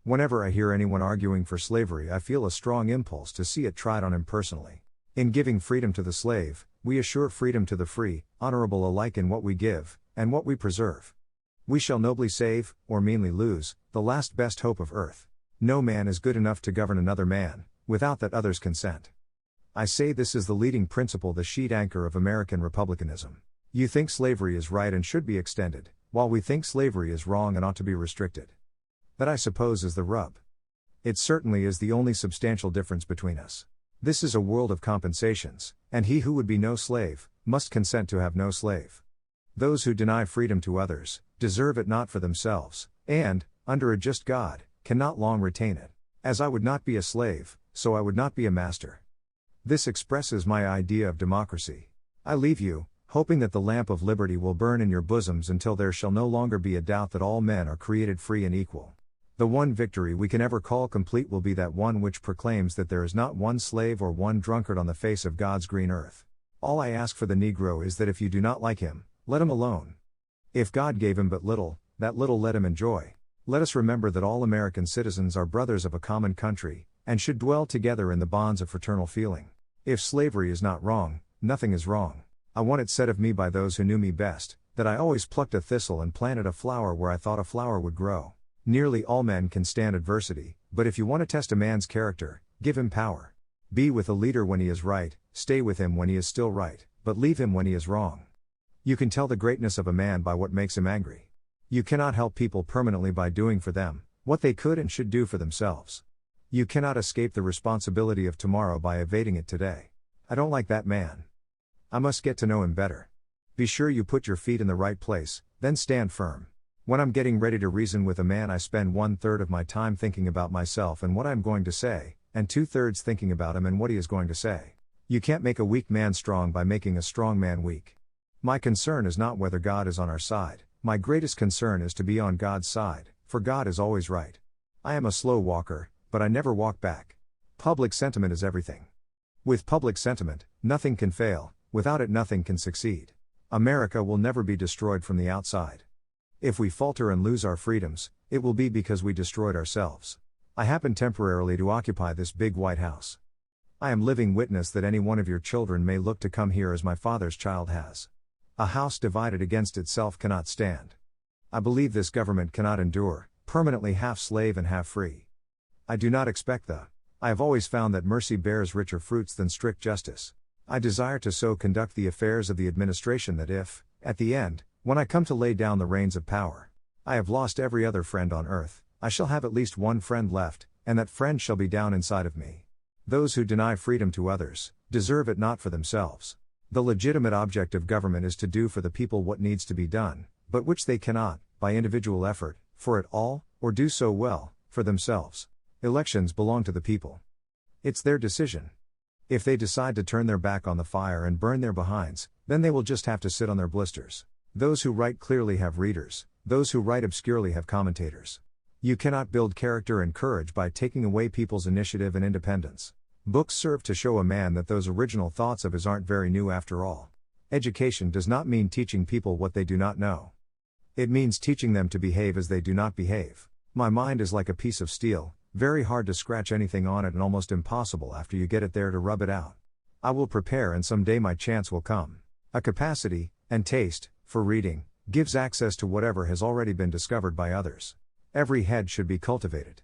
Whenever I hear anyone arguing for slavery, I feel a strong impulse to see it tried on impersonally. In giving freedom to the slave, we assure freedom to the free, honorable alike in what we give, and what we preserve. We shall nobly save, or meanly lose, the last best hope of earth. No man is good enough to govern another man, without that other's consent. I say this is the leading principle, the sheet anchor of American republicanism. You think slavery is right and should be extended, while we think slavery is wrong and ought to be restricted. That, I suppose, is the rub. It certainly is the only substantial difference between us. This is a world of compensations, and he who would be no slave, must consent to have no slave. Those who deny freedom to others, deserve it not for themselves, and, under a just God, cannot long retain it. As I would not be a slave, so I would not be a master. This expresses my idea of democracy. I leave you, hoping that the lamp of liberty will burn in your bosoms until there shall no longer be a doubt that all men are created free and equal. The one victory we can ever call complete will be that one which proclaims that there is not one slave or one drunkard on the face of God's green earth. All I ask for the Negro is that if you do not like him, let him alone. If God gave him but little, that little let him enjoy. Let us remember that all American citizens are brothers of a common country, and should dwell together in the bonds of fraternal feeling. If slavery is not wrong, nothing is wrong. I want it said of me by those who knew me best, that I always plucked a thistle and planted a flower where I thought a flower would grow. Nearly all men can stand adversity, but if you want to test a man's character, give him power. Be with a leader when he is right, stay with him when he is still right, but leave him when he is wrong. You can tell the greatness of a man by what makes him angry. You cannot help people permanently by doing for them what they could and should do for themselves. You cannot escape the responsibility of tomorrow by evading it today. I don't like that man. I must get to know him better. Be sure you put your feet in the right place, then stand firm. When I'm getting ready to reason with a man, I spend 1/3 of my time thinking about myself and what I'm going to say, and 2/3 thinking about him and what he is going to say. You can't make a weak man strong by making a strong man weak. My concern is not whether God is on our side, my greatest concern is to be on God's side, for God is always right. I am a slow walker, but I never walk back. Public sentiment is everything. With public sentiment, nothing can fail, without it nothing can succeed. America will never be destroyed from the outside. If we falter and lose our freedoms, it will be because we destroyed ourselves. I happen temporarily to occupy this big White House. I am living witness that any one of your children may look to come here as my father's child has. A house divided against itself cannot stand. I believe this government cannot endure, permanently half slave and half free. I do not expect I have always found that mercy bears richer fruits than strict justice. I desire to so conduct the affairs of the administration that if, at the end, when I come to lay down the reins of power, I have lost every other friend on earth, I shall have at least one friend left, and that friend shall be down inside of me. Those who deny freedom to others, deserve it not for themselves. The legitimate object of government is to do for the people what needs to be done, but which they cannot, by individual effort, for it all, or do so well, for themselves. Elections belong to the people. It's their decision. If they decide to turn their back on the fire and burn their behinds, then they will just have to sit on their blisters. Those who write clearly have readers, those who write obscurely have commentators. You cannot build character and courage by taking away people's initiative and independence. Books serve to show a man that those original thoughts of his aren't very new after all. Education does not mean teaching people what they do not know. It means teaching them to behave as they do not behave. My mind is like a piece of steel, very hard to scratch anything on it and almost impossible after you get it there to rub it out. I will prepare and someday my chance will come. A capacity, and taste, for reading, gives access to whatever has already been discovered by others. Every head should be cultivated.